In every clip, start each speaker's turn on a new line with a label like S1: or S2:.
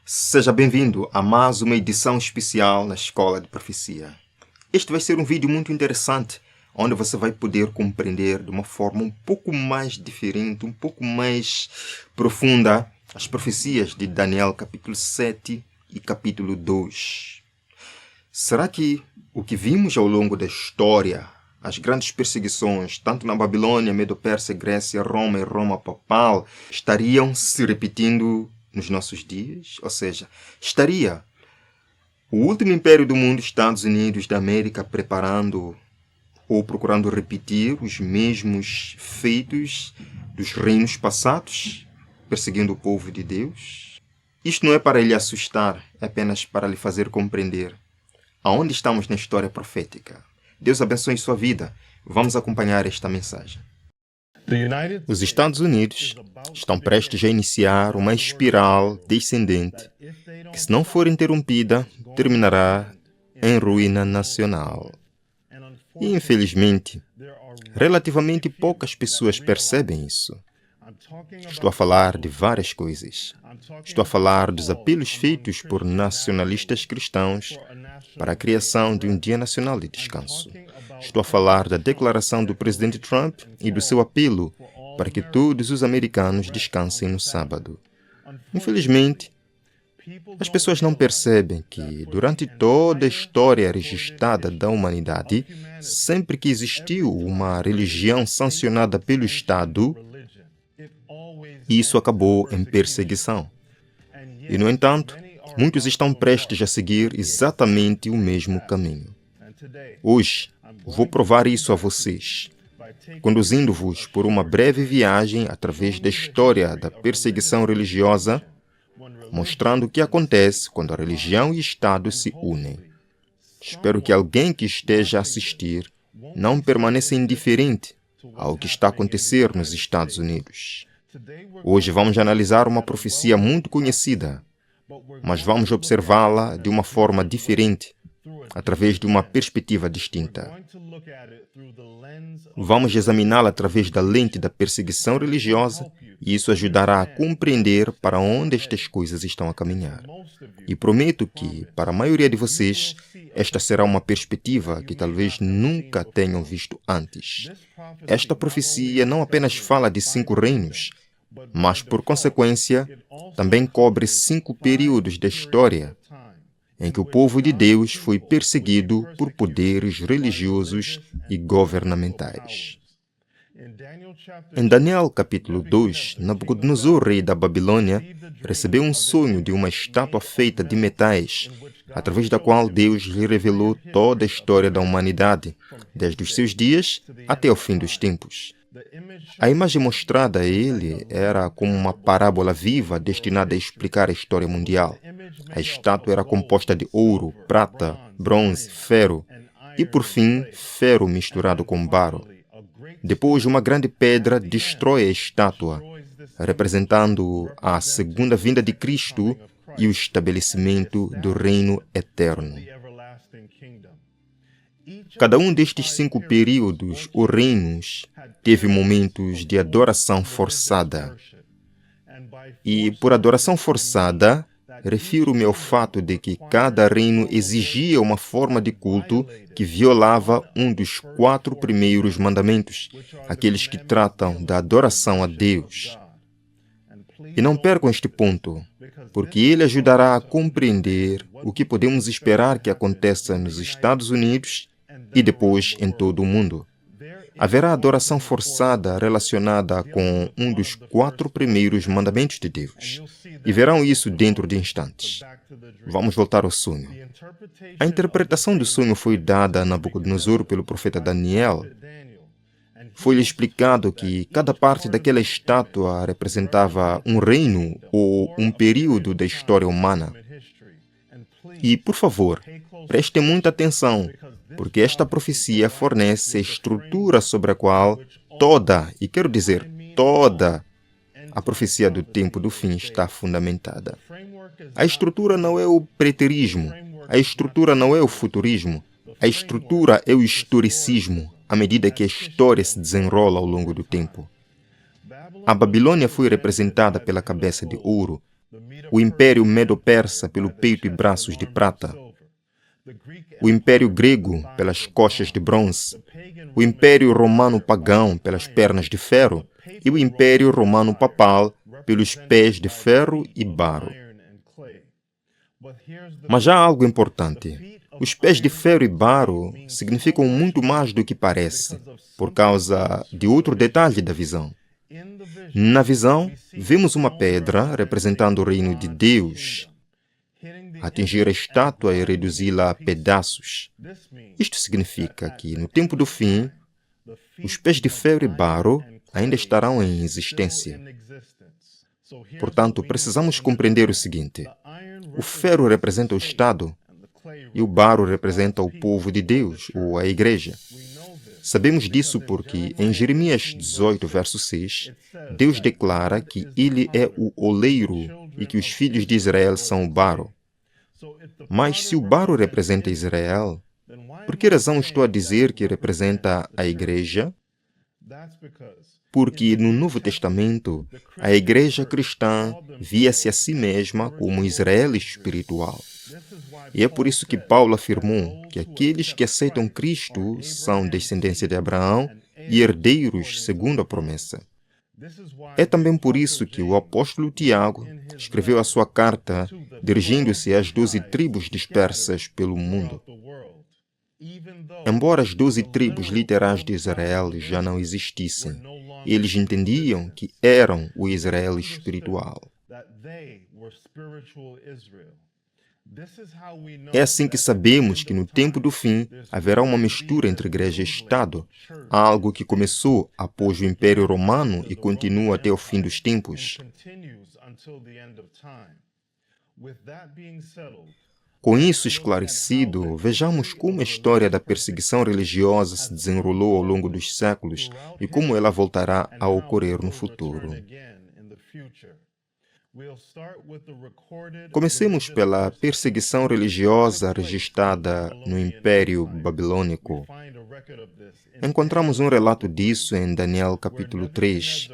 S1: Seja bem-vindo a mais uma edição especial na Escola de Profecia. Este vai ser um vídeo muito interessante, onde você vai poder compreender de uma forma um pouco mais diferente, um pouco mais profunda, as profecias de Daniel capítulo 7 e capítulo 2. Será que o que vimos ao longo da história, as grandes perseguições, tanto na Babilônia, Medo-Pérsia, Grécia, Roma e Roma papal, estariam se repetindo nos nossos dias? Ou seja, estaria o último império do mundo, Estados Unidos da América, preparando ou procurando repetir os mesmos feitos dos reinos passados, perseguindo o povo de Deus? Isto não é para lhe assustar, é apenas para lhe fazer compreender aonde estamos na história profética. Deus abençoe sua vida. Vamos acompanhar esta mensagem. Os Estados Unidos estão prestes a iniciar uma espiral descendente que, se não for interrompida, terminará em ruína nacional. E, infelizmente, relativamente poucas pessoas percebem isso. Estou a falar de várias coisas. Estou a falar dos apelos feitos por nacionalistas cristãos para a criação de um dia nacional de descanso. Estou a falar da declaração do presidente Trump e do seu apelo para que todos os americanos descansem no sábado. Infelizmente, as pessoas não percebem que, durante toda a história registrada da humanidade, sempre que existiu uma religião sancionada pelo Estado, isso acabou em perseguição. E, no entanto, muitos estão prestes a seguir exatamente o mesmo caminho. Hoje, vou provar isso a vocês, conduzindo-vos por uma breve viagem através da história da perseguição religiosa, mostrando o que acontece quando a religião e o Estado se unem. Espero que alguém que esteja a assistir não permaneça indiferente ao que está a acontecer nos Estados Unidos. Hoje vamos analisar uma profecia muito conhecida, mas vamos observá-la de uma forma diferente, através de uma perspectiva distinta. Vamos examiná-la através da lente da perseguição religiosa e isso ajudará a compreender para onde estas coisas estão a caminhar. E prometo que, para a maioria de vocês, esta será uma perspectiva que talvez nunca tenham visto antes. Esta profecia não apenas fala de 5 reinos, mas, por consequência, também cobre 5 períodos da história em que o povo de Deus foi perseguido por poderes religiosos e governamentais. Em Daniel capítulo 2, Nabucodonosor, rei da Babilônia, recebeu um sonho de uma estátua feita de metais, através da qual Deus lhe revelou toda a história da humanidade, desde os seus dias até o fim dos tempos. A imagem mostrada a ele era como uma parábola viva destinada a explicar a história mundial. A estátua era composta de ouro, prata, bronze, ferro e, por fim, ferro misturado com barro. Depois, uma grande pedra destrói a estátua, representando a segunda vinda de Cristo e o estabelecimento do reino eterno. Cada um destes 5 períodos ou reinos teve momentos de adoração forçada. E por adoração forçada, refiro-me ao fato de que cada reino exigia uma forma de culto que violava um dos 4 primeiros mandamentos, aqueles que tratam da adoração a Deus. E não percam este ponto, porque ele ajudará a compreender o que podemos esperar que aconteça nos Estados Unidos e depois em todo o mundo. Haverá adoração forçada relacionada com um dos 4 primeiros mandamentos de Deus. E verão isso dentro de instantes. Vamos voltar ao sonho. A interpretação do sonho foi dada a Nabucodonosor pelo profeta Daniel. Foi-lhe explicado que cada parte daquela estátua representava um reino ou um período da história humana. E, por favor, prestem muita atenção, porque esta profecia fornece a estrutura sobre a qual toda, e quero dizer toda, a profecia do tempo do fim está fundamentada. A estrutura não é o preterismo, a estrutura não é o futurismo, a estrutura é o historicismo, à medida que a história se desenrola ao longo do tempo. A Babilônia foi representada pela cabeça de ouro, o Império Medo-Persa pelo peito e braços de prata, o Império Grego pelas coxas de bronze, o Império Romano Pagão pelas pernas de ferro e o Império Romano Papal pelos pés de ferro e barro. Mas há algo importante. Os pés de ferro e barro significam muito mais do que parece, por causa de outro detalhe da visão. Na visão, vemos uma pedra representando o reino de Deus atingir a estátua e reduzi-la a pedaços. Isto significa que, no tempo do fim, os pés de ferro e barro ainda estarão em existência. Portanto, precisamos compreender o seguinte: o ferro representa o Estado e o barro representa o povo de Deus, ou a Igreja. Sabemos disso porque, em Jeremias 18, verso 6, Deus declara que Ele é o oleiro e que os filhos de Israel são o barro. Mas se o barro representa Israel, por que razão estou a dizer que representa a Igreja? Porque no Novo Testamento, a Igreja cristã via-se a si mesma como Israel espiritual. E é por isso que Paulo afirmou que aqueles que aceitam Cristo são descendência de Abraão e herdeiros segundo a promessa. É também por isso que o apóstolo Tiago escreveu a sua carta dirigindo-se às 12 tribos dispersas pelo mundo. Embora as 12 tribos literais de Israel já não existissem, eles entendiam que eram o Israel espiritual. É assim que sabemos que no tempo do fim haverá uma mistura entre igreja e Estado, algo que começou após o Império Romano e continua até o fim dos tempos. Com isso esclarecido, vejamos como a história da perseguição religiosa se desenrolou ao longo dos séculos e como ela voltará a ocorrer no futuro. Comecemos pela perseguição religiosa registrada no Império Babilônico. Encontramos um relato disso em Daniel capítulo 3,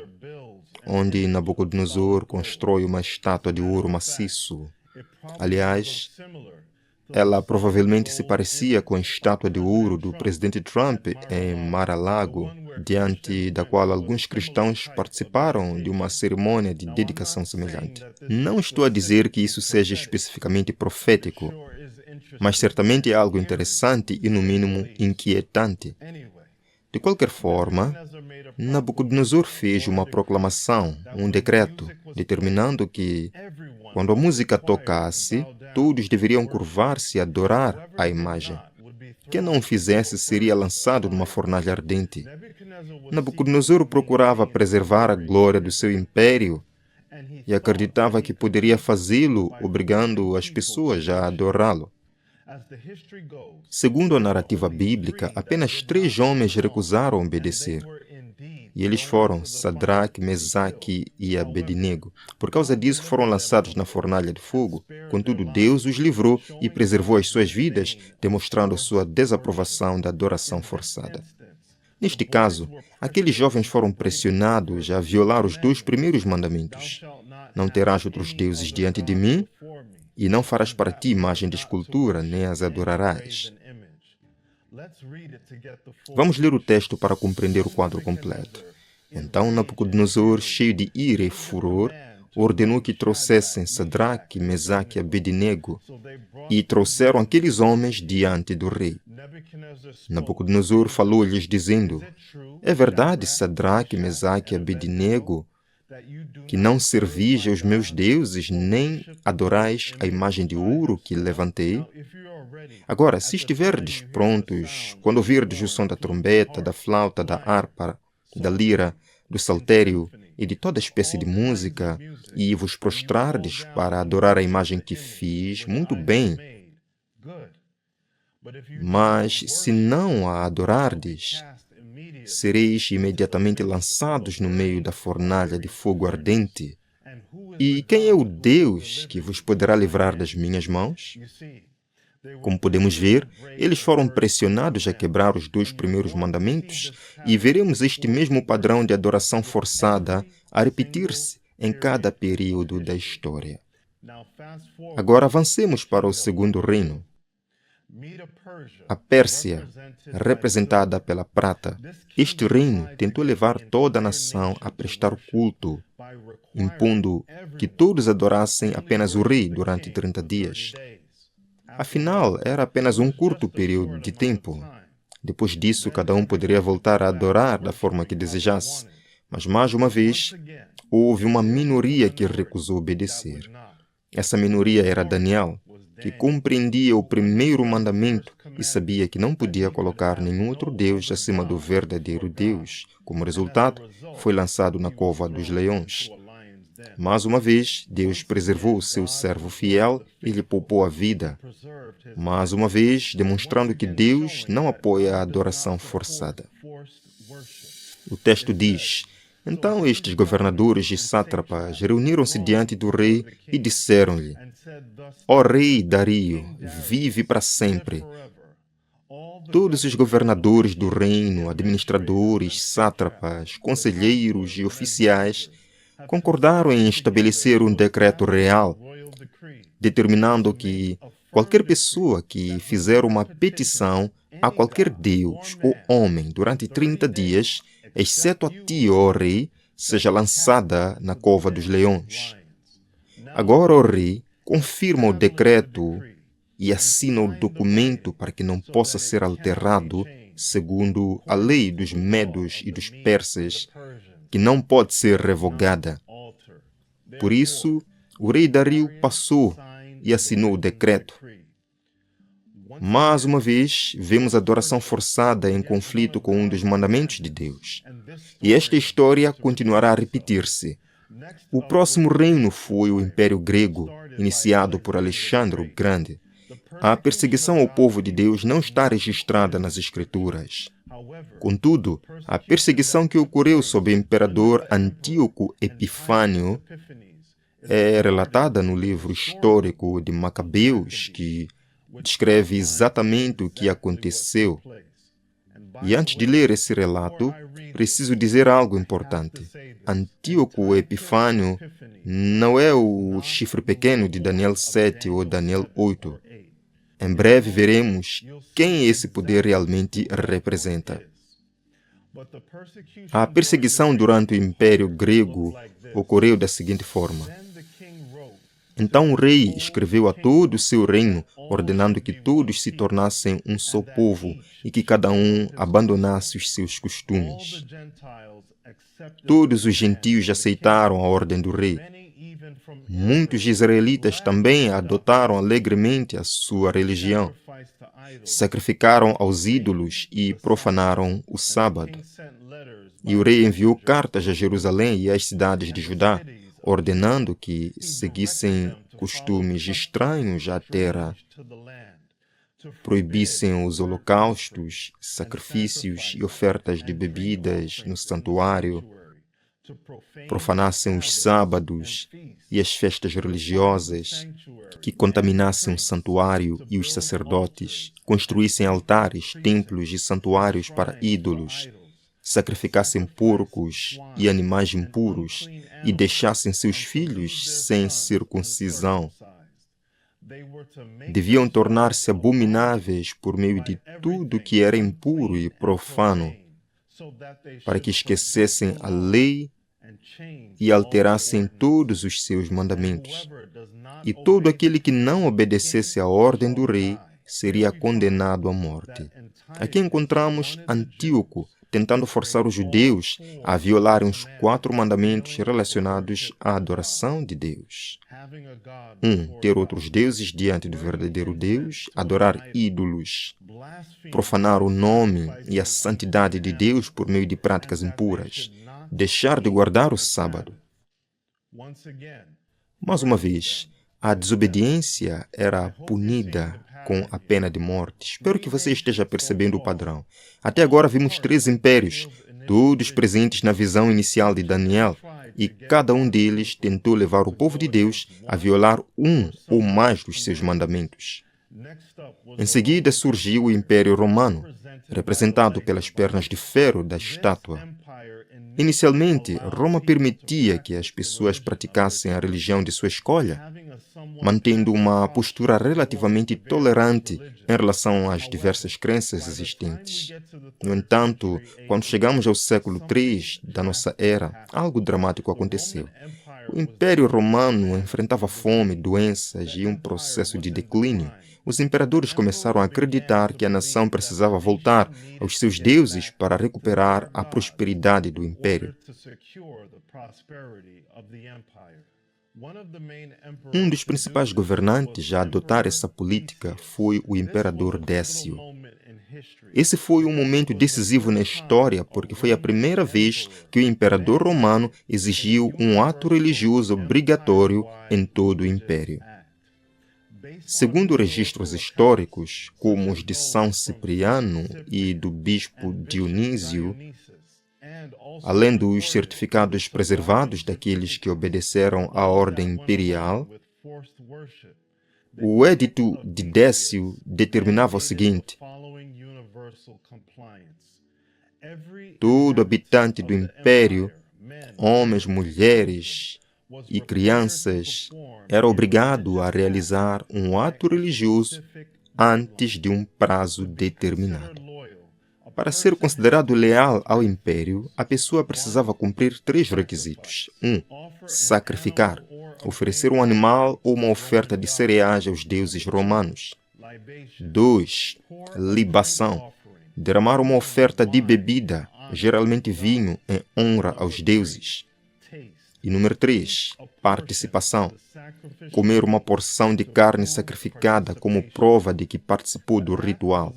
S1: onde Nabucodonosor constrói uma estátua de ouro maciço. Aliás, ela provavelmente se parecia com a estátua de ouro do presidente Trump em Mar-a-Lago, diante da qual alguns cristãos participaram de uma cerimônia de dedicação semelhante. Não estou a dizer que isso seja especificamente profético, mas certamente é algo interessante e, no mínimo, inquietante. De qualquer forma, Nabucodonosor fez uma proclamação, um decreto, determinando que, quando a música tocasse, todos deveriam curvar-se e adorar a imagem. Quem não o fizesse seria lançado numa fornalha ardente. Nabucodonosor procurava preservar a glória do seu império e acreditava que poderia fazê-lo obrigando as pessoas a adorá-lo. Segundo a narrativa bíblica, apenas 3 homens recusaram obedecer. E eles foram Sadraque, Mesaque e Abednego. Por causa disso, foram lançados na fornalha de fogo. Contudo, Deus os livrou e preservou as suas vidas, demonstrando sua desaprovação da adoração forçada. Neste caso, aqueles jovens foram pressionados a violar os 2 primeiros mandamentos. Não terás outros deuses diante de mim, e não farás para ti imagem de escultura, nem as adorarás. Vamos ler o texto para compreender o quadro completo. Então Nabucodonosor, cheio de ira e furor, ordenou que trouxessem Sadraque, Mesaque e Abednego, e trouxeram aqueles homens diante do rei. Nabucodonosor falou-lhes dizendo: é verdade, Sadraque, Mesaque e Abednego, que não servis aos meus deuses, nem adorais a imagem de ouro que levantei? Agora, se estiverdes prontos, quando ouvirdes o som da trombeta, da flauta, da harpa, da lira, do saltério e de toda espécie de música, e vos prostrardes para adorar a imagem que fiz, muito bem. Mas se não a adorardes, sereis imediatamente lançados no meio da fornalha de fogo ardente. E quem é o Deus que vos poderá livrar das minhas mãos? Como podemos ver, eles foram pressionados a quebrar os 2 primeiros mandamentos e veremos este mesmo padrão de adoração forçada a repetir-se em cada período da história. Agora avancemos para o segundo reino. A Pérsia, representada pela prata. Este reino tentou levar toda a nação a prestar culto, impondo que todos adorassem apenas o rei durante 30 dias. Afinal, era apenas um curto período de tempo. Depois disso, cada um poderia voltar a adorar da forma que desejasse. Mas, mais uma vez, houve uma minoria que recusou obedecer. Essa minoria era Daniel, que compreendia o primeiro mandamento e sabia que não podia colocar nenhum outro Deus acima do verdadeiro Deus. Como resultado, foi lançado na cova dos leões. Mais uma vez, Deus preservou o seu servo fiel e lhe poupou a vida. Mais uma vez, demonstrando que Deus não apoia a adoração forçada. O texto diz: Então estes governadores e sátrapas reuniram-se diante do rei e disseram-lhe: Ó rei Dario, vive para sempre. Todos os governadores do reino, administradores, sátrapas, conselheiros e oficiais concordaram em estabelecer um decreto real, determinando que qualquer pessoa que fizer uma petição a qualquer deus ou homem durante 30 dias, exceto a ti, ó rei, seja lançada na cova dos leões. Agora, ó rei, confirma o decreto e assina o documento para que não possa ser alterado segundo a lei dos medos e dos persas, que não pode ser revogada. Por isso, o rei Dario passou e assinou o decreto. Mais uma vez, vemos a adoração forçada em conflito com um dos mandamentos de Deus. E esta história continuará a repetir-se. O próximo reino foi o Império Grego, iniciado por Alexandre o Grande. A perseguição ao povo de Deus não está registrada nas Escrituras. Contudo, a perseguição que ocorreu sob o imperador Antíoco Epifânio é relatada no livro histórico de Macabeus, que descreve exatamente o que aconteceu. E antes de ler esse relato, preciso dizer algo importante. Antíoco Epifânio não é o chifre pequeno de Daniel 7 ou Daniel 8. Em breve veremos quem esse poder realmente representa. A perseguição durante o Império Grego ocorreu da seguinte forma. Então o rei escreveu a todo o seu reino, ordenando que todos se tornassem um só povo e que cada um abandonasse os seus costumes. Todos os gentios aceitaram a ordem do rei. Muitos israelitas também adotaram alegremente a sua religião. Sacrificaram aos ídolos e profanaram o sábado. E o rei enviou cartas a Jerusalém e às cidades de Judá, ordenando que seguissem costumes estranhos à terra, proibissem os holocaustos, sacrifícios e ofertas de bebidas no santuário, profanassem os sábados e as festas religiosas, que contaminassem o santuário e os sacerdotes, construíssem altares, templos e santuários para ídolos, sacrificassem porcos e animais impuros e deixassem seus filhos sem circuncisão. Deviam tornar-se abomináveis por meio de tudo que era impuro e profano, para que esquecessem a lei e alterassem todos os seus mandamentos. E todo aquele que não obedecesse à ordem do rei seria condenado à morte. Aqui encontramos Antíoco tentando forçar os judeus a violarem os 4 mandamentos relacionados à adoração de Deus. 1. Ter outros deuses diante do verdadeiro Deus, adorar ídolos, profanar o nome e a santidade de Deus por meio de práticas impuras, deixar de guardar o sábado. Mais uma vez, a desobediência era punida com a pena de morte. Espero que você esteja percebendo o padrão. Até agora vimos 3 impérios, todos presentes na visão inicial de Daniel, e cada um deles tentou levar o povo de Deus a violar um ou mais dos seus mandamentos. Em seguida surgiu o Império Romano, representado pelas pernas de ferro da estátua. Inicialmente, Roma permitia que as pessoas praticassem a religião de sua escolha. mantendo uma postura relativamente tolerante em relação às diversas crenças existentes. No entanto, quando chegamos ao século III da nossa era, algo dramático aconteceu. O Império Romano enfrentava fome, doenças e um processo de declínio. Os imperadores começaram a acreditar que a nação precisava voltar aos seus deuses para recuperar a prosperidade do império. Um dos principais governantes a adotar essa política foi o imperador Décio. Esse foi um momento decisivo na história porque foi a primeira vez que o imperador romano exigiu um ato religioso obrigatório em todo o império. Segundo registros históricos, como os de São Cipriano e do bispo Dionísio, além dos certificados preservados daqueles que obedeceram à ordem imperial, o Edito de Décio determinava o seguinte: todo habitante do império, homens, mulheres e crianças, era obrigado a realizar um ato religioso antes de um prazo determinado. Para ser considerado leal ao império, a pessoa precisava cumprir 3 requisitos. 1. Sacrificar, oferecer um animal ou uma oferta de cereais aos deuses romanos. 2. Libação, derramar uma oferta de bebida, geralmente vinho, em honra aos deuses. E número 3, participação, comer uma porção de carne sacrificada como prova de que participou do ritual.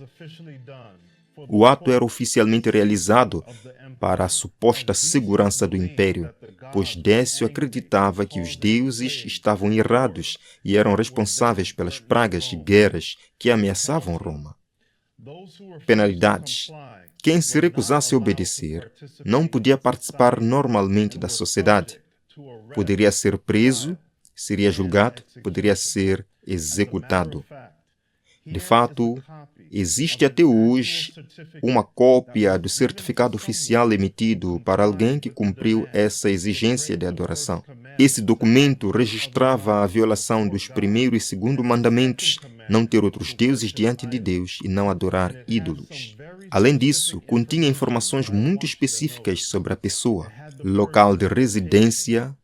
S1: O ato era oficialmente realizado para a suposta segurança do império, pois Décio acreditava que os deuses estavam errados e eram responsáveis pelas pragas e guerras que ameaçavam Roma. Penalidades. Quem se recusasse a obedecer não podia participar normalmente da sociedade. Poderia ser preso, seria julgado, poderia ser executado. De fato, existe até hoje uma cópia do certificado oficial emitido para alguém que cumpriu essa exigência de adoração. Esse documento registrava a violação dos primeiro e segundo mandamentos, não ter outros deuses diante de Deus e não adorar ídolos. Além disso, continha informações muito específicas sobre a pessoa, local de residência,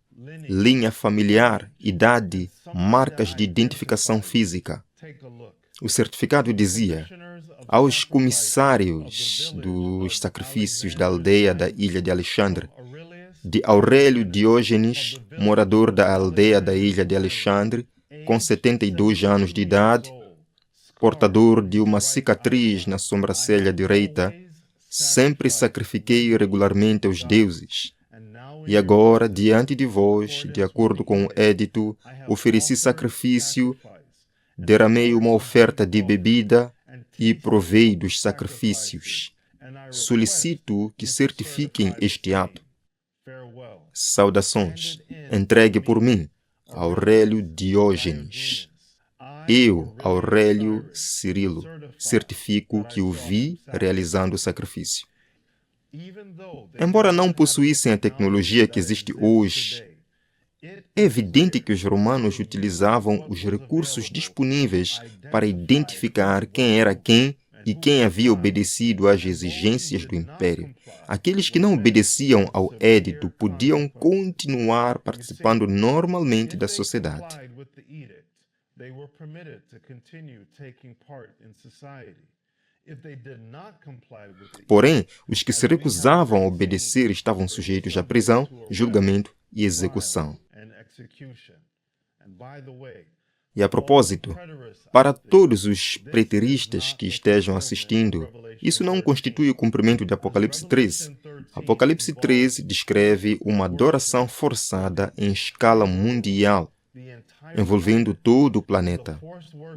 S1: linha familiar, idade, marcas de identificação física. O certificado dizia: aos comissários dos sacrifícios da aldeia da ilha de Alexandre, de Aurélio Diógenes, morador da aldeia da ilha de Alexandre, com 72 anos de idade, portador de uma cicatriz na sobrancelha direita, sempre sacrifiquei regularmente aos deuses. E agora, diante de vós, de acordo com o edito, ofereci sacrifício, derramei uma oferta de bebida e provei dos sacrifícios. Solicito que certifiquem este ato. Saudações. Entregue por mim, Aurélio Diógenes. Eu, Aurélio Cirilo, certifico que o vi realizando o sacrifício. Embora não possuíssem a tecnologia que existe hoje, é evidente que os romanos utilizavam os recursos disponíveis para identificar quem era quem e quem havia obedecido às exigências do império. Aqueles que não obedeciam ao édito podiam continuar participando normalmente da sociedade. Porém, os que se recusavam a obedecer estavam sujeitos à prisão, julgamento e execução. E a propósito, para todos os preteristas que estejam assistindo, isso não constitui o cumprimento de Apocalipse 13. Apocalipse 13 descreve uma adoração forçada em escala mundial, envolvendo todo o planeta.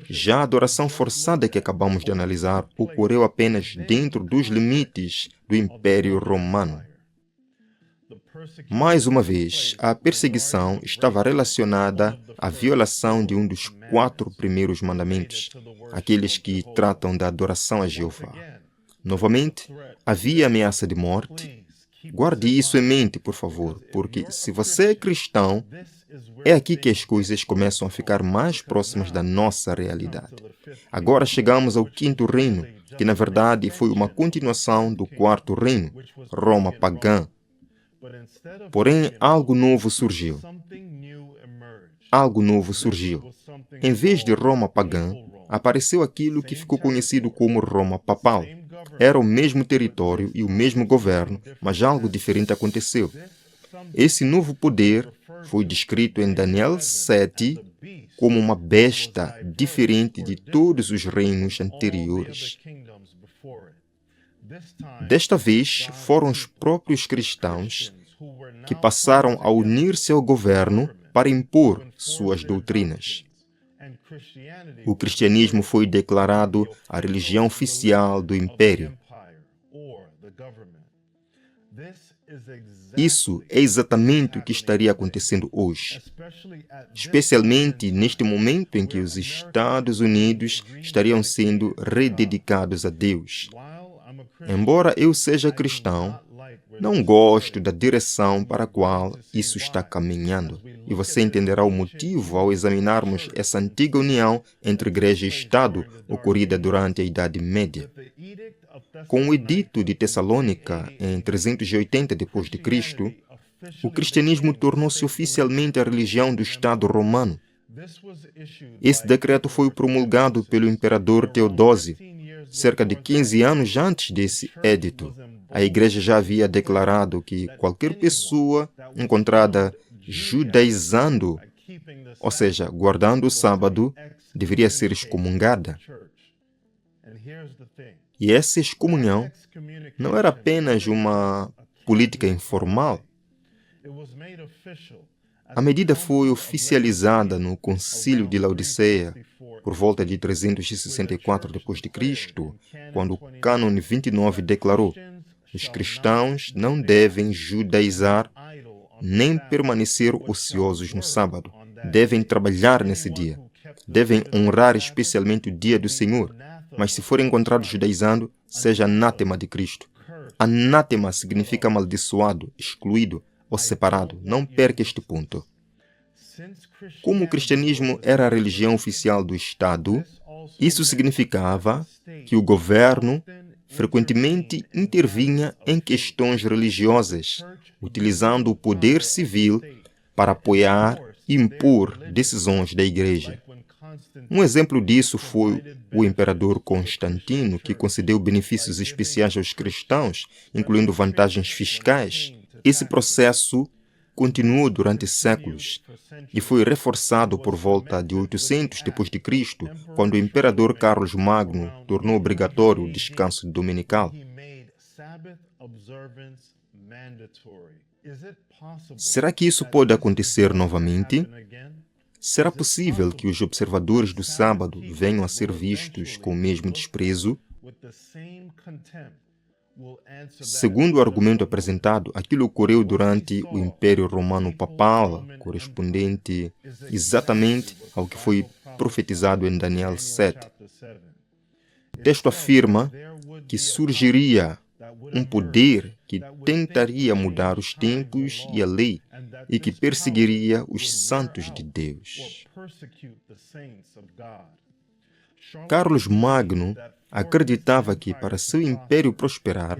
S1: Já a adoração forçada que acabamos de analisar ocorreu apenas dentro dos limites do Império Romano. Mais uma vez, a perseguição estava relacionada à violação de um dos 4 primeiros mandamentos, aqueles que tratam da adoração a Jeová. Novamente, havia ameaça de morte. Guarde isso em mente, por favor, porque se você é cristão, É aqui que as coisas começam a ficar mais próximas da nossa realidade. Agora chegamos ao quinto reino, que na verdade foi uma continuação do quarto reino, Roma pagã. Porém, algo novo surgiu. Algo novo surgiu. Em vez de Roma pagã, apareceu aquilo que ficou conhecido como Roma papal. Era o mesmo território e o mesmo governo, mas algo diferente aconteceu. Esse novo poder foi descrito em Daniel 7 como uma besta diferente de todos os reinos anteriores. Desta vez, foram os próprios cristãos que passaram a unir-se ao governo para impor suas doutrinas. O cristianismo foi declarado a religião oficial do império. Isso é exatamente o que estaria acontecendo hoje, especialmente neste momento em que os Estados Unidos estariam sendo rededicados a Deus. Embora eu seja cristão, não gosto da direção para a qual isso está caminhando. E você entenderá o motivo ao examinarmos essa antiga união entre Igreja e Estado ocorrida durante a Idade Média. Com o Edito de Tessalônica, em 380 d.C., o cristianismo tornou-se oficialmente a religião do Estado romano. Esse decreto foi promulgado pelo imperador Teodósio, cerca de 15 anos antes desse edito. A Igreja já havia declarado que qualquer pessoa encontrada judaizando, ou seja, guardando o sábado, deveria ser excomungada. E essa excomunhão não era apenas uma política informal. A medida foi oficializada no Concílio de Laodiceia, por volta de 364 d.C., quando o Cânone 29 declarou: os cristãos não devem judaizar nem permanecer ociosos no sábado. Devem trabalhar nesse dia. Devem honrar especialmente o dia do Senhor. Mas se for encontrado judaizando, seja anátema de Cristo. Anátema significa amaldiçoado, excluído ou separado. Não perca este ponto. Como o cristianismo era a religião oficial do Estado, isso significava que o governo frequentemente intervinha em questões religiosas, utilizando o poder civil para apoiar e impor decisões da Igreja. Um exemplo disso foi o imperador Constantino, que concedeu benefícios especiais aos cristãos, incluindo vantagens fiscais. Esse processo continuou durante séculos e foi reforçado por volta de 800 d.C., quando o imperador Carlos Magno tornou obrigatório o descanso dominical. Será que isso pode acontecer novamente? Será possível que os observadores do sábado venham a ser vistos com o mesmo desprezo? Segundo o argumento apresentado, aquilo ocorreu durante o Império Romano Papal, correspondente exatamente ao que foi profetizado em Daniel 7. O texto afirma que surgiria um poder que tentaria mudar os tempos e a lei e que perseguiria os santos de Deus. Carlos Magno acreditava que, para seu império prosperar,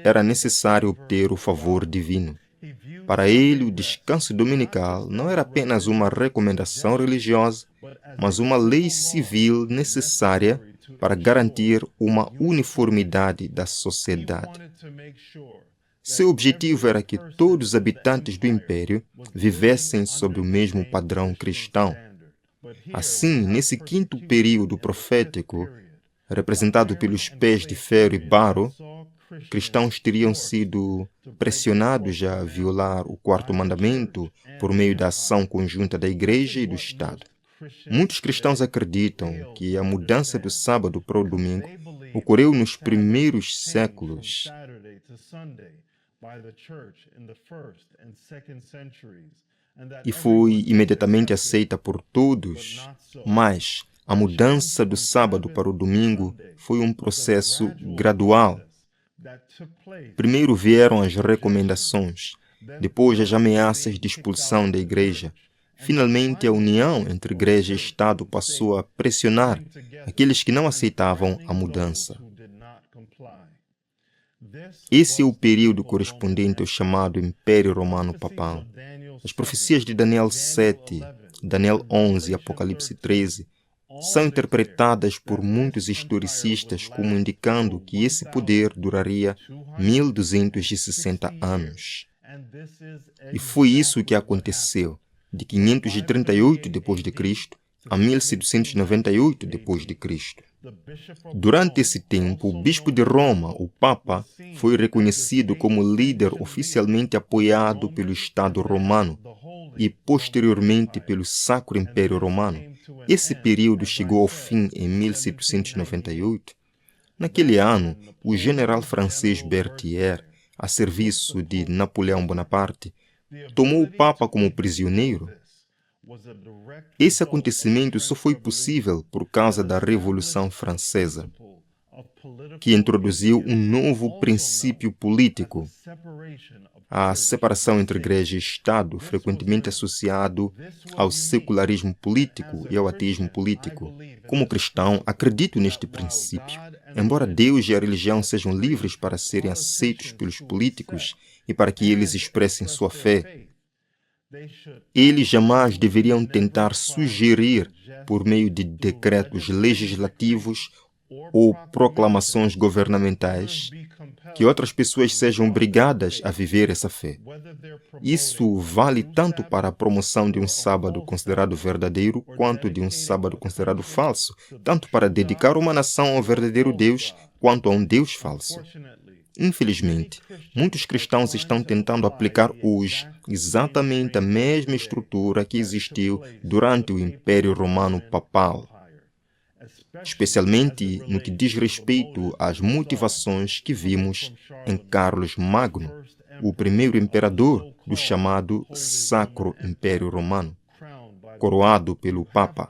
S1: era necessário obter o favor divino. Para ele, o descanso dominical não era apenas uma recomendação religiosa, mas uma lei civil necessária para garantir uma uniformidade da sociedade. Seu objetivo era que todos os habitantes do império vivessem sob o mesmo padrão cristão. Assim, nesse quinto período profético, representado pelos pés de ferro e barro, cristãos teriam sido pressionados a violar o quarto mandamento por meio da ação conjunta da Igreja e do Estado. Muitos cristãos acreditam que a mudança do sábado para o domingo ocorreu nos primeiros séculos. E foi imediatamente aceita por todos, mas a mudança do sábado para o domingo foi um processo gradual. Primeiro vieram as recomendações, depois as ameaças de expulsão da igreja, Finalmente, a união entre igreja e Estado passou a pressionar aqueles que não aceitavam a mudança. Esse é o período correspondente ao chamado Império Romano Papal. As profecias de Daniel 7, Daniel 11 e Apocalipse 13 são interpretadas por muitos historicistas como indicando que esse poder duraria 1260 anos. E foi isso que aconteceu, de 538 d.C. a 1798 d.C. Durante esse tempo, o bispo de Roma, o Papa, foi reconhecido como líder oficialmente apoiado pelo Estado romano e, posteriormente, pelo Sacro Império Romano. Esse período chegou ao fim em 1798. Naquele ano, o general francês Berthier, a serviço de Napoleão Bonaparte, tomou o Papa como prisioneiro. Esse acontecimento só foi possível por causa da Revolução Francesa, que introduziu um novo princípio político, a separação entre igreja e Estado, frequentemente associado ao secularismo político e ao ateísmo político. Como cristão, acredito neste princípio. Embora Deus e a religião sejam livres para serem aceitos pelos políticos e para que eles expressem sua fé, eles jamais deveriam tentar sugerir, por meio de decretos legislativos ou proclamações governamentais, que outras pessoas sejam obrigadas a viver essa fé. Isso vale tanto para a promoção de um sábado considerado verdadeiro, quanto de um sábado considerado falso, tanto para dedicar uma nação ao verdadeiro Deus, quanto a um Deus falso. Infelizmente, muitos cristãos estão tentando aplicar hoje exatamente a mesma estrutura que existiu durante o Império Romano Papal, especialmente no que diz respeito às motivações que vimos em Carlos Magno, o primeiro imperador do chamado Sacro Império Romano, coroado pelo Papa.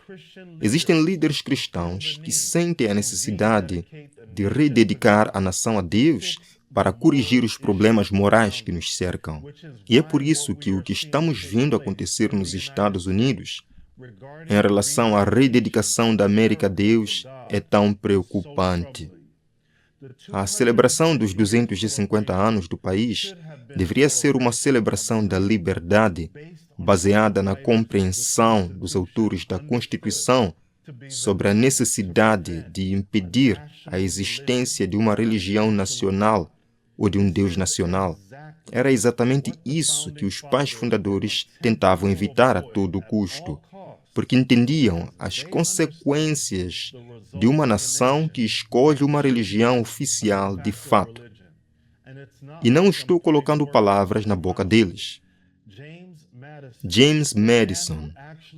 S1: Existem líderes cristãos que sentem a necessidade de rededicar a nação a Deus para corrigir os problemas morais que nos cercam. E é por isso que o que estamos vendo acontecer nos Estados Unidos, em relação à rededicação da América a Deus, é tão preocupante. A celebração dos 250 anos do país deveria ser uma celebração da liberdade, baseada na compreensão dos autores da Constituição sobre a necessidade de impedir a existência de uma religião nacional ou de um Deus nacional. Era exatamente isso que os pais fundadores tentavam evitar a todo custo, porque entendiam as consequências de uma nação que escolhe uma religião oficial de fato. E não estou colocando palavras na boca deles. James Madison,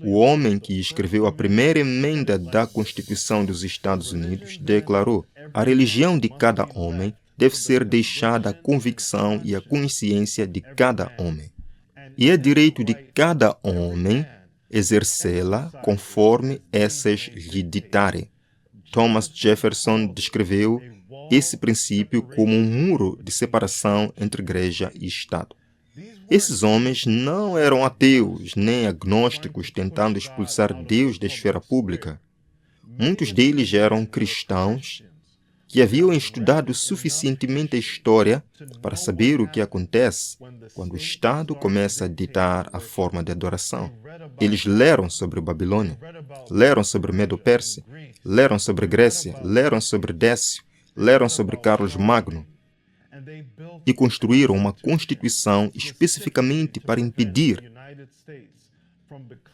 S1: o homem que escreveu a primeira emenda da Constituição dos Estados Unidos, declarou: a religião de cada homem deve ser deixada à convicção e à consciência de cada homem. E é direito de cada homem exercê-la conforme essas lhe ditarem. Thomas Jefferson descreveu esse princípio como um muro de separação entre igreja e Estado. Esses homens não eram ateus nem agnósticos tentando expulsar Deus da esfera pública. Muitos deles eram cristãos que haviam estudado suficientemente a história para saber o que acontece quando o Estado começa a ditar a forma de adoração. Eles leram sobre Babilônia, leram sobre Medo-Pérsia, leram sobre Grécia, leram sobre Décio, leram sobre Carlos Magno e construíram uma Constituição especificamente para impedir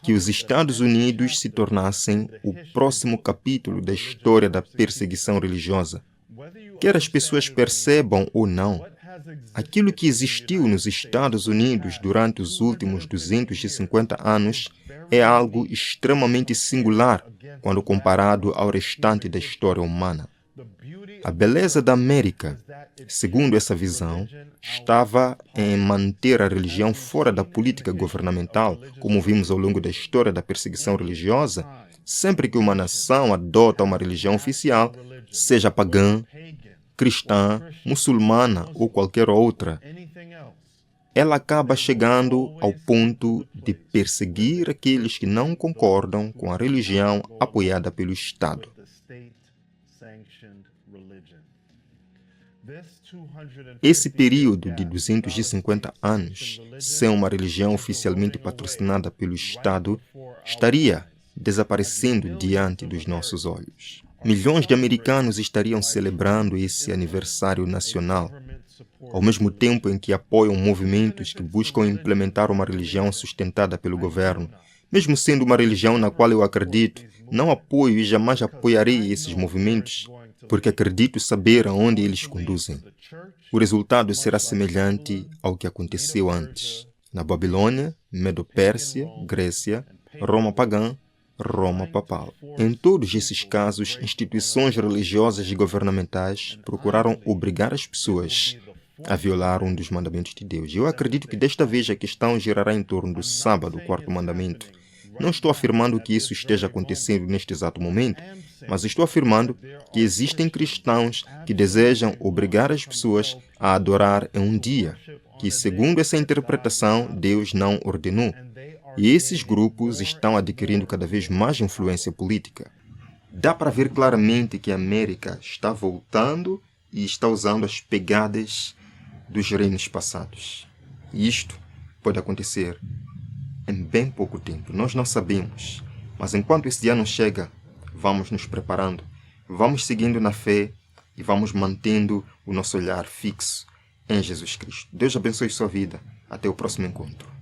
S1: que os Estados Unidos se tornassem o próximo capítulo da história da perseguição religiosa. Quer as pessoas percebam ou não, aquilo que existiu nos Estados Unidos durante os últimos 250 anos é algo extremamente singular quando comparado ao restante da história humana. A beleza da América, segundo essa visão, estava em manter a religião fora da política governamental, como vimos ao longo da história da perseguição religiosa. Sempre que uma nação adota uma religião oficial, seja pagã, cristã, muçulmana ou qualquer outra, ela acaba chegando ao ponto de perseguir aqueles que não concordam com a religião apoiada pelo Estado. Esse período de 250 anos, sem uma religião oficialmente patrocinada pelo Estado, estaria desaparecendo diante dos nossos olhos. Milhões de americanos estariam celebrando esse aniversário nacional, ao mesmo tempo em que apoiam movimentos que buscam implementar uma religião sustentada pelo governo. Mesmo sendo uma religião na qual eu acredito, não apoio e jamais apoiarei esses movimentos, porque acredito saber aonde eles conduzem. O resultado será semelhante ao que aconteceu antes. Na Babilônia, Medo-Pérsia, Grécia, Roma pagã, Roma papal. Em todos esses casos, instituições religiosas e governamentais procuraram obrigar as pessoas a violar um dos mandamentos de Deus. Eu acredito que desta vez a questão girará em torno do sábado, o quarto mandamento. Não estou afirmando que isso esteja acontecendo neste exato momento, mas estou afirmando que existem cristãos que desejam obrigar as pessoas a adorar em um dia que, segundo essa interpretação, Deus não ordenou. E esses grupos estão adquirindo cada vez mais influência política. Dá para ver claramente que a América está voltando e está usando as pegadas dos reinos passados. E isto pode acontecer em bem pouco tempo. Nós não sabemos. Mas enquanto esse dia não chega, vamos nos preparando, vamos seguindo na fé e vamos mantendo o nosso olhar fixo em Jesus Cristo. Deus abençoe sua vida. Até o próximo encontro.